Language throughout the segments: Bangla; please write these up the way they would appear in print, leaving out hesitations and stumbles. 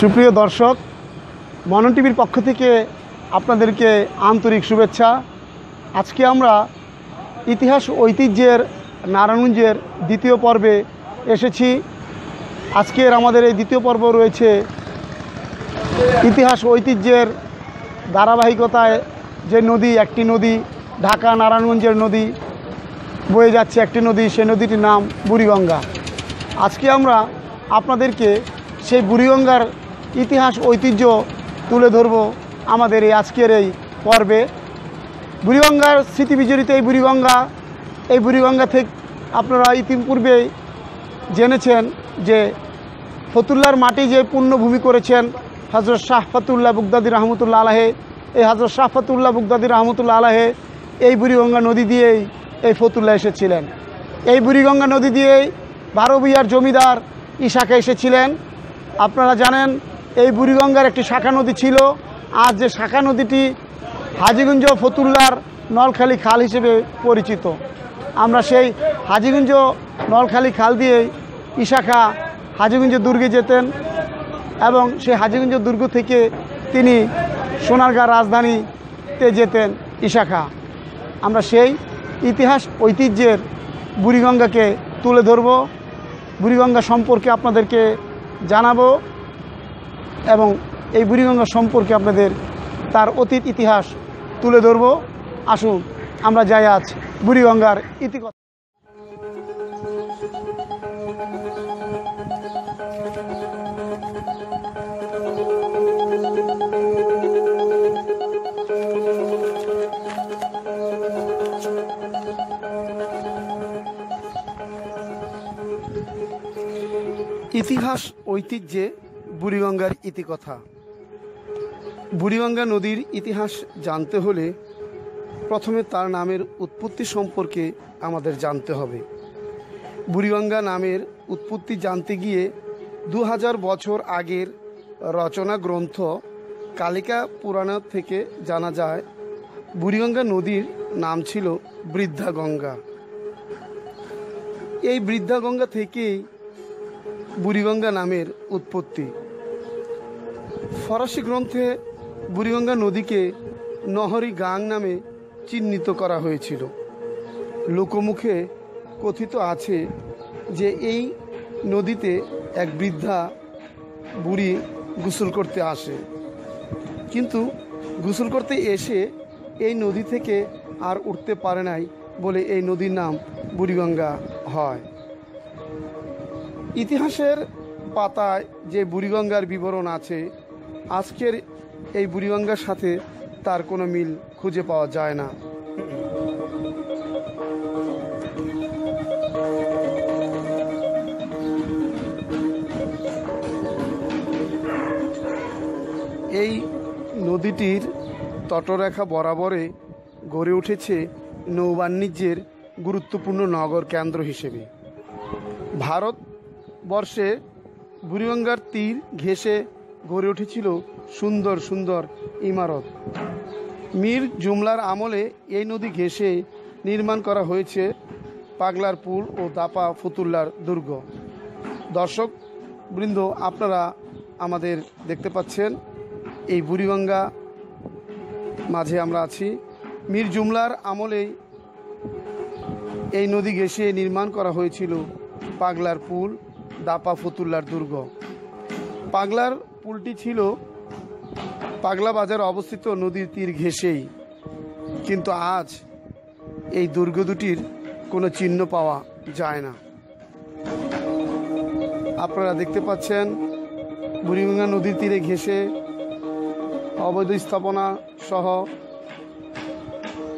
সুপ্রিয় দর্শক, মনন টিভির পক্ষ থেকে আপনাদেরকে আন্তরিক শুভেচ্ছা। আজকে আমরা ইতিহাস ঐতিহ্যের নারায়ণগঞ্জের দ্বিতীয় পর্বে এসেছি। আজকের আমাদের এই দ্বিতীয় পর্ব রয়েছে ইতিহাস ঐতিহ্যের ধারাবাহিকতায় যে নদী, একটি নদী, ঢাকা নারায়ণগঞ্জের নদী বয়ে যাচ্ছে একটি নদী, সেই নদীটির নাম বুড়িগঙ্গা। আজকে আমরা আপনাদেরকে সেই বুড়িগঙ্গার ইতিহাস ঐতিহ্য তুলে ধরব আমাদের এই আজকের এই পর্বে। বুড়িগঙ্গার স্মৃতিবিজড়িত এই বুড়িগঙ্গা থেকে আপনারা ইতিপূর্বেই জেনেছেন যে ফতুল্লার মাটি যে পুণ্যভূমি করেছেন হযরত শাহ ফতুল্লাহ বুগদাদি রহমতুল্লাহ আলাহে। এই হযরত শাহ ফতুল্লাহ বুগদাদি রহমতুল্লাহ আলাহে এই বুড়িগঙ্গা নদী দিয়েই এই ফতুল্লাহ এসেছিলেন। এই বুড়িগঙ্গা নদী দিয়েই 12 ভূঁইয়ার জমিদার ইসাকা এসেছিলেন। আপনারা জানেন এই বুড়িগঙ্গার একটি শাখা নদী ছিল। আজ যে শাখা নদীটি হাজীগঞ্জ ফতুল্লার নলখালি খাল হিসেবে পরিচিত। আমরা সেই হাজীগঞ্জ নলখালি খাল দিয়েই ইসাকা হাজীগঞ্জ দুর্গে যেতেন এবং সেই হাজীগঞ্জ দুর্গ থেকে তিনি সোনারগাঁ রাজধানীতে যেতেন ইসাকা। আমরা সেই ইতিহাস ঐতিহ্যের বুড়িগঙ্গাকে তুলে ধরব, বুড়িগঙ্গা সম্পর্কে আপনাদেরকে জানাবো এবং এই বুড়িগঙ্গা সম্পর্কে আপনাদের তার অতীত ইতিহাস তুলে ধরব। আসুন আমরা যাই আজ বুড়িগঙ্গার ইতিকথা। ইতিহাস ঐতিহ্যে বুড়িগঙ্গার ইতিকথা। বুড়িগঙ্গা নদীর ইতিহাস জানতে হলে প্রথমে তার নামের উৎপত্তি সম্পর্কে আমাদের জানতে হবে। বুড়িগঙ্গা নামের উৎপত্তি জানতে গিয়ে 2000 বছর আগের রচনা গ্রন্থ কালিকা পুরাণ থেকে জানা যায় বুড়িগঙ্গা নদীর নাম ছিল বৃদ্ধা গঙ্গা। এই বৃদ্ধা গঙ্গা থেকেই বুড়িগঙ্গা নামের উৎপত্তি। ফরাসি গ্রন্থে বুড়িগঙ্গা নদীকে নহরি গাং নামে চিহ্নিত করা হয়েছিল। লোকমুখে কথিত আছে যে এই নদীতে এক বৃদ্ধা বুড়ি গোসল করতে আসে, কিন্তু গোসল করতে এসে এই নদী থেকে আর উঠতে পারে নাই বলে এই নদীর নাম বুড়িগঙ্গা হয়। ইতিহাসের পাতায় যে বুড়িগঙ্গার বিবরণ আছে, আজকের এই বুড়িগঙ্গার সাথে তার কোনো মিল খুঁজে পাওয়া যায় না। এই নদীটির তটরেখা বরাবরে গড়ে উঠেছে নৌবাণিজ্যের গুরুত্বপূর্ণ নগর কেন্দ্র হিসেবে। ভারতবর্ষে বুড়িগঙ্গার তীর ঘেঁষে গড়ে উঠেছিল সুন্দর সুন্দর ইমারত। মীর জুমলার আমলে এই নদী ঘেঁষে নির্মাণ করা হয়েছে পাগলার পুল ও দাপা ফতুল্লার দুর্গ। দর্শক বৃন্দ, আপনারা আমাদের দেখতে পাচ্ছেন এই বুড়িগঙ্গা মাঝে আমরা আছি। মীর জুমলার আমলেই এই নদী ঘেঁষে নির্মাণ করা হয়েছিল পাগলার পুল, দাপা ফতুল্লার দুর্গ। পাগলার পুলটি ছিল পাগলা বাজার অবস্থিত নদীর তীর ঘেঁষেই, কিন্তু আজ এই দুর্গ দুটির কোনো চিহ্ন পাওয়া যায় না। আপনারা দেখতে পাচ্ছেন বুড়িগঙ্গা নদীর তীরে ঘেঁষে অবৈধ স্থাপনা সহ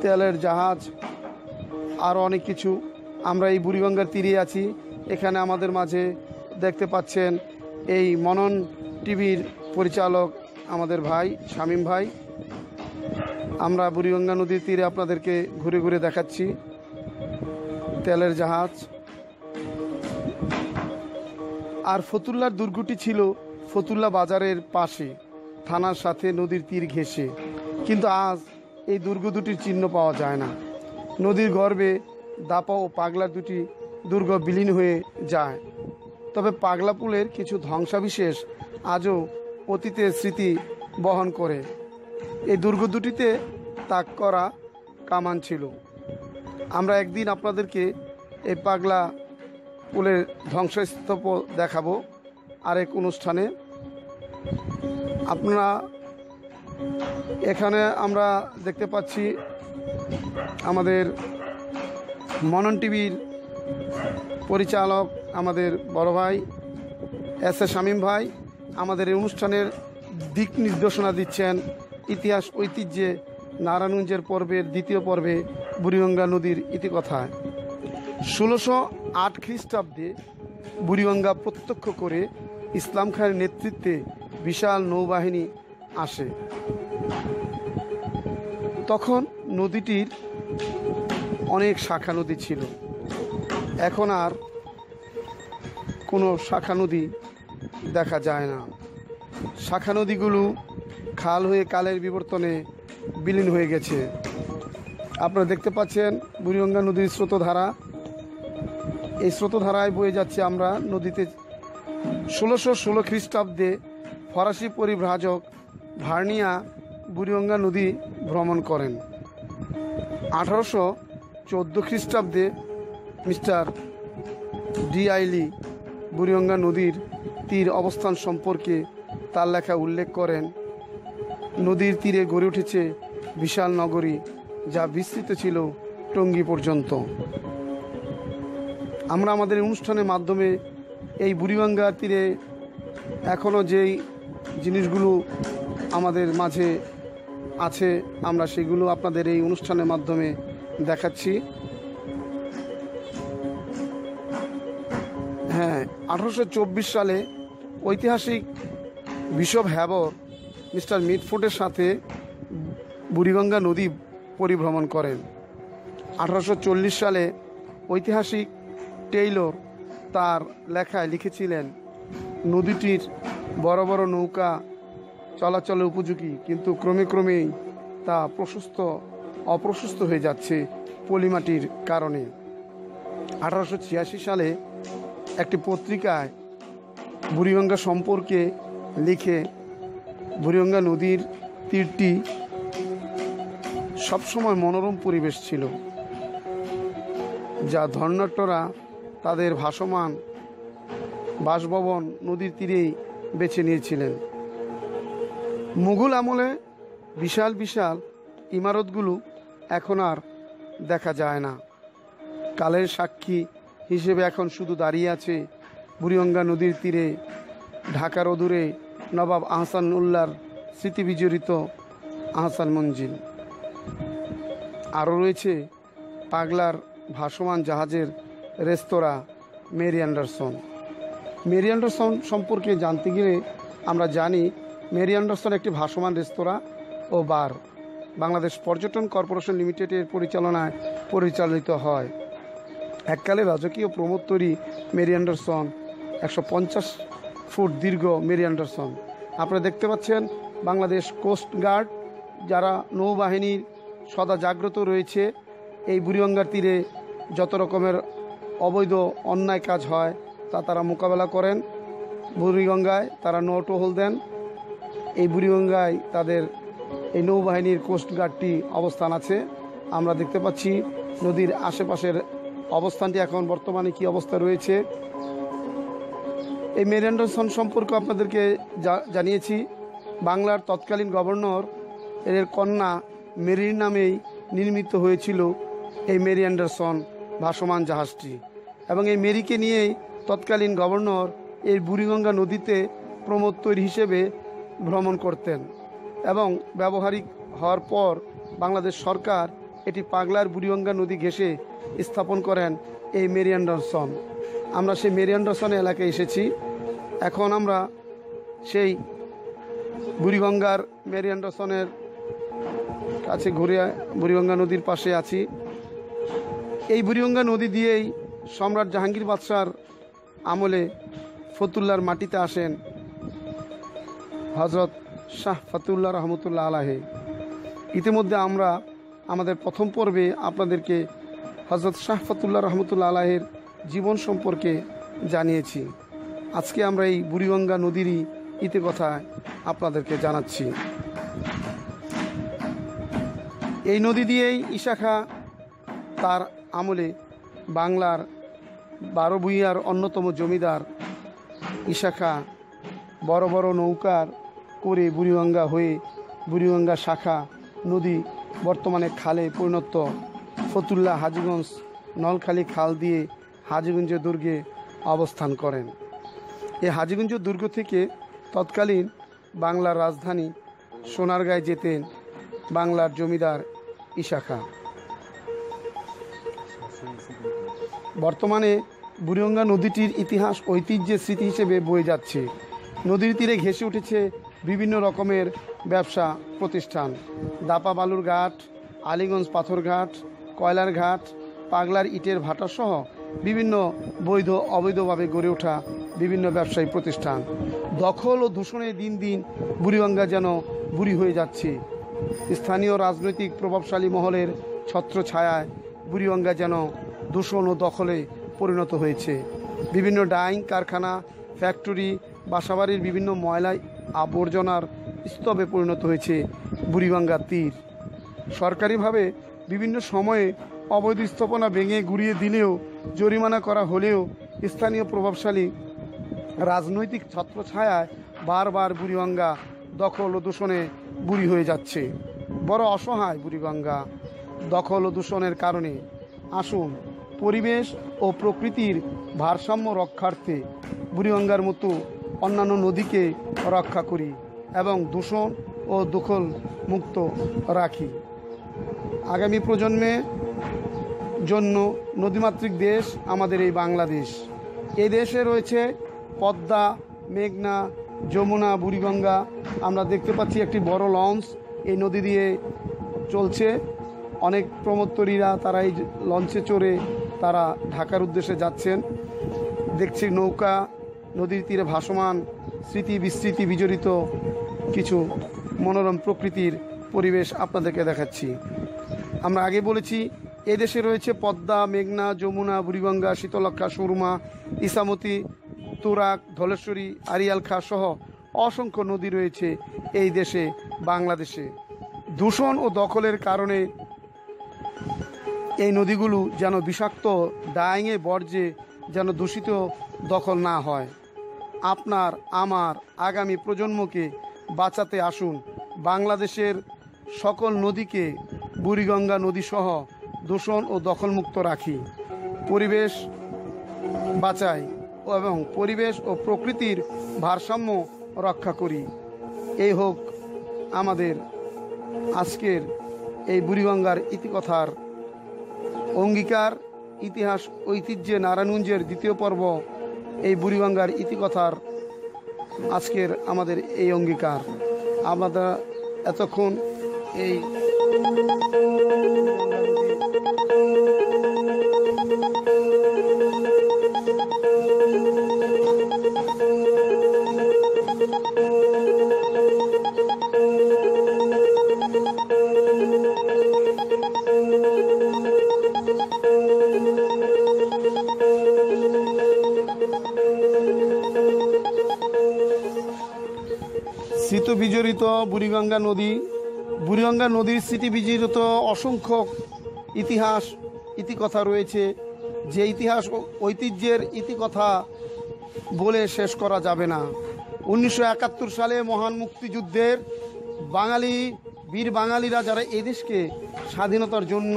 তেলের জাহাজ আরও অনেক কিছু। আমরা এই বুড়িগঙ্গার তীরে আছি। এখানে আমাদের মাঝে দেখতে পাচ্ছেন এই মনন টিভির পরিচালক আমাদের ভাই শামীম ভাই। আমরা বুড়িগঙ্গা নদীর তীরে আপনাদেরকে ঘুরে ঘুরে দেখাচ্ছি তেলের জাহাজ। আর ফতুল্লার দুর্গটি ছিল ফতুল্লা বাজারের পাশে, থানার সাথে নদীর তীর ঘেঁষে, কিন্তু আজ এই দুর্গ দুটির চিহ্ন পাওয়া যায় না। নদীর গর্ভে দাপা ও পাগলার দুটি দুর্গ বিলীন হয়ে যায়। তবে পাগলা পুলের কিছু ধ্বংসাবিশেষ আজও অতীতের স্মৃতি বহন করে। এই দুর্গ দুটিতে তাক করা কামান ছিল। আমরা একদিন আপনাদেরকে এই পাগলা পুলের ধ্বংসস্তূপ দেখাবো আরেক অনুষ্ঠানে। আপনারা এখানে আমরা দেখতে পাচ্ছি আমাদের মনন টিভির পরিচালক আমাদের বড় ভাই এস শামীম ভাই আমাদের এই অনুষ্ঠানের দিক নির্দেশনা দিচ্ছেন। ইতিহাস ঐতিহ্যে নারায়ণগঞ্জের পর্বের দ্বিতীয় পর্বে বুড়িগঙ্গা নদীর ইতিকথায় 1608 খ্রিস্টাব্দে বুড়িগঙ্গা প্রত্যক্ষ করে ইসলাম খানের নেতৃত্বে বিশাল নৌবাহিনী আসে। তখন নদীটির অনেক শাখা নদী ছিল, এখন আর কোনো শাখা নদী দেখা যায় না। শাখা নদীগুলো খাল হয়ে কালের বিবর্তনে বিলীন হয়ে গেছে। আপনারা দেখতে পাচ্ছেন বুড়িগঙ্গা নদীর স্রোতধারা। এই স্রোতধারায় বয়ে যাচ্ছে আমরা নদীতে। 1616 খ্রিস্টাব্দে ফরাসি পরিব্রাজক ভার্নিয়া বুড়িগঙ্গা নদী ভ্রমণ করেন। 1814 খ্রিস্টাব্দে মিস্টার ডিআইলি বুড়িগঙ্গা নদীর তীর অবস্থান সম্পর্কে তার লেখা উল্লেখ করেন। নদীর তীরে গড়ে উঠেছে বিশাল নগরী, যা বিস্তৃত ছিল টঙ্গী পর্যন্ত। আমরা আমাদের অনুষ্ঠানের মাধ্যমে এই বুড়িগঙ্গার তীরে এখনও যেই জিনিসগুলো আমাদের মাঝে আছে আমরা সেগুলো আপনাদের এই অনুষ্ঠানের মাধ্যমে দেখাচ্ছি। হ্যাঁ, 1824 সালে ঐতিহাসিক বিশপ হ্যাবর মিস্টার মিডফোর্ডের সাথে বুড়িগঙ্গা নদী পরিভ্রমণ করেন। 1840 সালে ঐতিহাসিক টেইলর তার লেখায় লিখেছিলেন, নদীটির বড় বড় নৌকা চলাচলের উপযোগী, কিন্তু ক্রমে ক্রমেই তা অপ্রশস্ত হয়ে যাচ্ছে পলিমাটির কারণে। 1886 সালে একটি পত্রিকায় বুড়িগঙ্গা সম্পর্কে লিখে, বুড়িগঙ্গা নদীর তীরটি সবসময় মনোরম পরিবেশ ছিল, যা ধর্নাঢ্যরা তাদের ভাসমান বাসভবন নদীর তীরেই বেছে নিয়েছিলেন। মুঘল আমলে বিশাল বিশাল ইমারতগুলো এখন আর দেখা যায় না। কালের সাক্ষী হিসেবে এখন শুধু দাঁড়িয়ে আছে বুড়িগঙ্গা নদীর তীরে ঢাকার অদূরে নবাব আহসান উল্লাহর স্মৃতি বিজড়িত আহসান মঞ্জিল। আরও রয়েছে পাগলার ভাসমান জাহাজের রেস্তোরাঁ মেরি অ্যান্ডারসন। মেরি অ্যান্ডারসন সম্পর্কে জানতে গেলে আমরা জানি মেরি অ্যান্ডারসন একটি ভাসমান রেস্তোরাঁ ও বার বাংলাদেশ পর্যটন কর্পোরেশন লিমিটেডের পরিচালনায় পরিচালিত হয়। এককালে রাজকীয় প্রমোদ তৈরি মেরি অ্যান্ডারসন 150 ফুট দীর্ঘ মেরি অ্যান্ডারসন। আপনারা দেখতে পাচ্ছেন বাংলাদেশ কোস্ট গার্ড যারা নৌবাহিনীর সদা জাগ্রত রয়েছে। এই বুড়িগঙ্গার তীরে যত রকমের অবৈধ অন্যায় কাজ হয় তা তারা মোকাবেলা করেন। বুড়িগঙ্গায় তারা নৌ টহল দেন। এই বুড়িগঙ্গায় তাদের এই নৌবাহিনীর কোস্টগার্ডটি অবস্থান আছে। আমরা দেখতে পাচ্ছি নদীর আশেপাশের অবস্থানটি এখন বর্তমানে কি অবস্থা রয়েছে। এই মেরি অ্যান্ডারসন সম্পর্কে আপনাদেরকে জানিয়েছি। বাংলার তৎকালীন গভর্নর এর কন্যা মেরির নামেই নির্মিত হয়েছিল এই মেরি অ্যান্ডারসন ভাসমান জাহাজটি, এবং এই মেরিকে নিয়েই তৎকালীন গভর্নর এই বুড়িগঙ্গা নদীতে প্রমোদ তৈরি হিসেবে ভ্রমণ করতেন, এবং ব্যবহারিক হওয়ার পর বাংলাদেশ সরকার এটি পাগলার বুড়িগঙ্গা নদী ঘেঁষে স্থাপন করেন এই মেরি অ্যান্ডারসন। আমরা সেই মেরি অ্যান্ডারসন এলাকায় এসেছি। এখন আমরা সেই বুড়িগঙ্গার মেরি অ্যান্ডারসনের কাছে ঘুরে বুড়িগঙ্গা নদীর পাশে আছি। এই বুড়িগঙ্গা নদী দিয়েই সম্রাট জাহাঙ্গীর বাদশার আমলে ফতুল্লার মাটিতে আসেন হজরত শাহ ফতুল্লাহ রহমতুল্লাহ আলাহে। ইতিমধ্যে আমরা আমাদের প্রথম পর্বে আপনাদেরকে হজরত শাহ ফতুল্লাহ রহমতুল্লাহ আলাহের জীবন সম্পর্কে জানিয়েছি। আজকে আমরা এই বুড়িগঙ্গা নদীরই ইতিকথায় আপনাদেরকে জানাচ্ছি। এই নদী দিয়েই ঈশা খাঁ তার আমলে বাংলার 12 ভূঁইয়ার অন্যতম জমিদার ঈশা খাঁ বড় বড় নৌকার করে বুড়িগঙ্গা হয়ে বুড়িগঙ্গা শাখা নদী বর্তমানে খালে পরিণত ফতুল্লা হাজীগঞ্জ নলখালী খাল দিয়ে হাজীগঞ্জ দুর্গে অবস্থান করেন। এই হাজীগঞ্জ দুর্গ থেকে তৎকালীন বাংলার রাজধানী সোনারগাঁয়ে যেতেন বাংলার জমিদার ঈশা খাঁ। বর্তমানে বুড়িগঙ্গা নদীটির ইতিহাস ঐতিহ্যের স্মৃতি হিসেবে বয়ে যাচ্ছে। নদীর তীরে ঘেঁষে উঠেছে বিভিন্ন রকমের ব্যবসা প্রতিষ্ঠান, দাপা বালুর ঘাট, আলীগঞ্জ পাথর ঘাট, কয়লার ঘাট, পাগলার ইটের ভাটাসহ বিভিন্ন বৈধ অবৈধভাবে গড়ে ওঠা বিভিন্ন ব্যবসায়ী প্রতিষ্ঠান। দখল ও দূষণে দিন দিন বুড়িগঙ্গা যেন বুড়ি হয়ে যাচ্ছে। স্থানীয় রাজনৈতিক প্রভাবশালী মহলের ছত্রছায়ায় বুড়িগঙ্গা যেন দূষণ ও দখলে পরিণত হয়েছে। বিভিন্ন ডাইং কারখানা, ফ্যাক্টরি, বাসাবাড়ির বিভিন্ন ময়লা আবর্জনার স্তূপে পরিণত হয়েছে বুড়িগঙ্গার তীর। সরকারিভাবে বিভিন্ন সময়ে অবৈধ স্থাপনা ভেঙে গুড়িয়ে দিলেও, জরিমানা করা হলেও স্থানীয় প্রভাবশালী রাজনৈতিক ছত্রছায়ায় বারবার বুড়িগঙ্গা দখল ও দূষণে বুড়ি হয়ে যাচ্ছে। বড় অসহায় বুড়িগঙ্গা দখল ও দূষণের কারণে। আসুন পরিবেশ ও প্রকৃতির ভারসাম্য রক্ষার্থে বুড়িগঙ্গার মতো অন্যান্য নদীকে রক্ষা করি এবং দূষণ ও দখল মুক্ত রাখি। আগামী প্রজন্মের জন্য নদীমাতৃক দেশ আমাদের এই বাংলাদেশ। এই দেশে রয়েছে পদ্মা, মেঘনা, যমুনা, বুড়িগঙ্গা। আমরা দেখতে পাচ্ছি একটি বড় লঞ্চ এই নদী দিয়ে চলছে। অনেক প্রমোত্তরীরা তারা এই লঞ্চে চড়ে তারা ঢাকার উদ্দেশ্যে যাচ্ছেন। দেখছি নৌকা নদীর তীরে ভাসমান, স্মৃতি বিস্মৃতি বিজড়িত কিছু মনোরম প্রকৃতির পরিবেশ আপনাদেরকে দেখাচ্ছি। আমরা আগে বলেছি এদেশে রয়েছে পদ্মা, মেঘনা, যমুনা, বুড়িগঙ্গা, শীতলক্ষা, সুরমা, ইসামতি, তুরাগ, ধলেশ্বরী, আড়িয়াল খাঁ সহ অসংখ্য নদী রয়েছে এই দেশে বাংলাদেশে। দূষণ ও দখলের কারণে এই নদীগুলো যেন বিষাক্ত ডাইংয়ে বর্জ্যে যেন দূষিত দখল না হয়। আপনার আমার আগামী প্রজন্মকে বাঁচাতে আসুন বাংলাদেশের সকল নদীকে বুড়িগঙ্গা নদীসহ দূষণ ও দখলমুক্ত রাখি। পরিবেশ বাঁচাই এবং পরিবেশ ও প্রকৃতির ভারসাম্য রক্ষা করি। এই হোক আমাদের আজকের এই বুড়িগঙ্গার ইতিকথার অঙ্গীকার। ইতিহাস ঐতিহ্যে নারায়ণগঞ্জের দ্বিতীয় পর্ব এই বুড়িগঙ্গার ইতিকথার আজকের আমাদের এই অঙ্গীকার। আমরা এতক্ষণ এই স্মৃতি বিজড়িত বুড়িগঙ্গা নদী, বুড়িগঙ্গা নদীর স্মৃতি বিজড়িত অসংখ্য ইতিহাস ইতিকথা রয়েছে, যে ইতিহাস ঐতিহ্যের ইতিকথা বলে শেষ করা যাবে না। 1971 সালে মহান মুক্তিযুদ্ধের বীর বাঙালিরা যারা এদেশকে স্বাধীনতার জন্য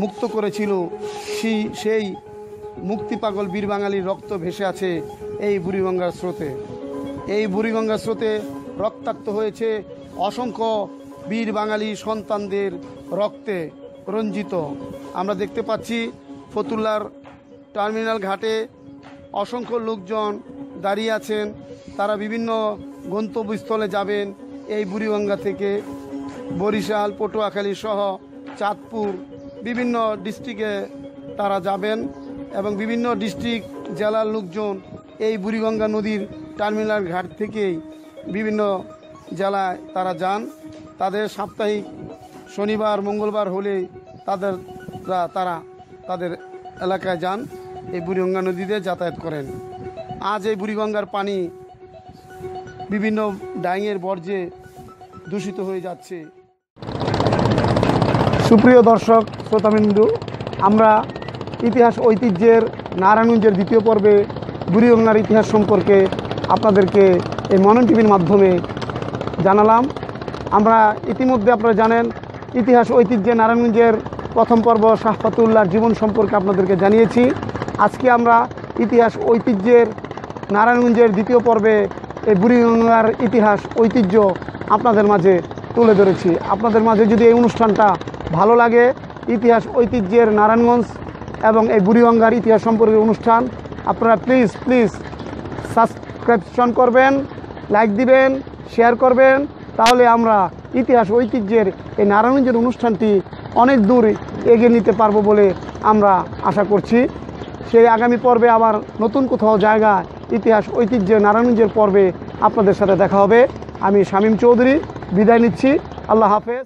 মুক্ত করেছিল, সেই মুক্তিপাগল বীর বাঙালির রক্ত ভেসে আছে এই বুড়িগঙ্গার স্রোতে। এই বুড়িগঙ্গার স্রোতে রক্তাক্ত হয়েছে অসংখ্য বীর বাঙালি সন্তানদের রক্তে রঞ্জিত। আমরা দেখতে পাচ্ছি ফতুল্লার টার্মিনাল ঘাটে অসংখ্য লোকজন দাঁড়িয়ে আছেন। তারা বিভিন্ন গন্তব্যস্থলে যাবেন এই বুড়িগঙ্গা থেকে। বরিশাল, পটুয়াখালী সহ চাঁদপুর বিভিন্ন ডিস্ট্রিক্টে তারা যাবেন এবং বিভিন্ন ডিস্ট্রিক্ট জেলার লোকজন এই বুড়িগঙ্গা নদীর টার্মিনাল ঘাট থেকেই বিভিন্ন জেলায় তারা যান। তাদের সাপ্তাহিক শনিবার মঙ্গলবার হলে তারা তাদের এলাকায় যান, এই বুড়িগঙ্গা নদীতে যাতায়াত করেন। আজ এই বুড়িগঙ্গার পানি বিভিন্ন ডাইংয়ের বর্জ্যে দূষিত হয়ে যাচ্ছে। সুপ্রিয় দর্শক শ্রোতাবিন্দু, আমরা ইতিহাস ঐতিহ্যের নারায়ণগঞ্জের দ্বিতীয় পর্বে বুড়িগঙ্গার ইতিহাস সম্পর্কে আপনাদেরকে এই মনন টিভির মাধ্যমে জানালাম। আমরা ইতিমধ্যে আপনারা জানেন ইতিহাস ঐতিহ্যে নারায়ণগঞ্জের প্রথম পর্ব শাহ ফতুল্লাহর জীবন সম্পর্কে আপনাদেরকে জানিয়েছি। আজকে আমরা ইতিহাস ঐতিহ্যের নারায়ণগঞ্জের দ্বিতীয় পর্বে এই বুড়িগঙ্গার ইতিহাস ঐতিহ্য আপনাদের মাঝে তুলে ধরেছি। আপনাদের মাঝে যদি এই অনুষ্ঠানটা ভালো লাগে, ইতিহাস ঐতিহ্যের নারায়ণগঞ্জ এবং এই বুড়িগঙ্গার ইতিহাস সম্পর্কে অনুষ্ঠান, আপনারা প্লিজ সাবস্ক্রিপশন করবেন, লাইক দিবেন, শেয়ার করবেন। তাহলে আমরা ইতিহাস ঐতিহ্যের এই নারায়ণগঞ্জের অনুষ্ঠানটি অনেক দূর এগিয়ে নিতে পারবো বলে আমরা আশা করছি। সেই আগামী পর্বে আবার নতুন কোথাও জায়গা ইতিহাস ঐতিহ্য নারায়ণগঞ্জের পর্বে আপনাদের সাথে দেখা হবে। আমি শামীম চৌধুরী বিদায় নিচ্ছি। আল্লাহ হাফেজ।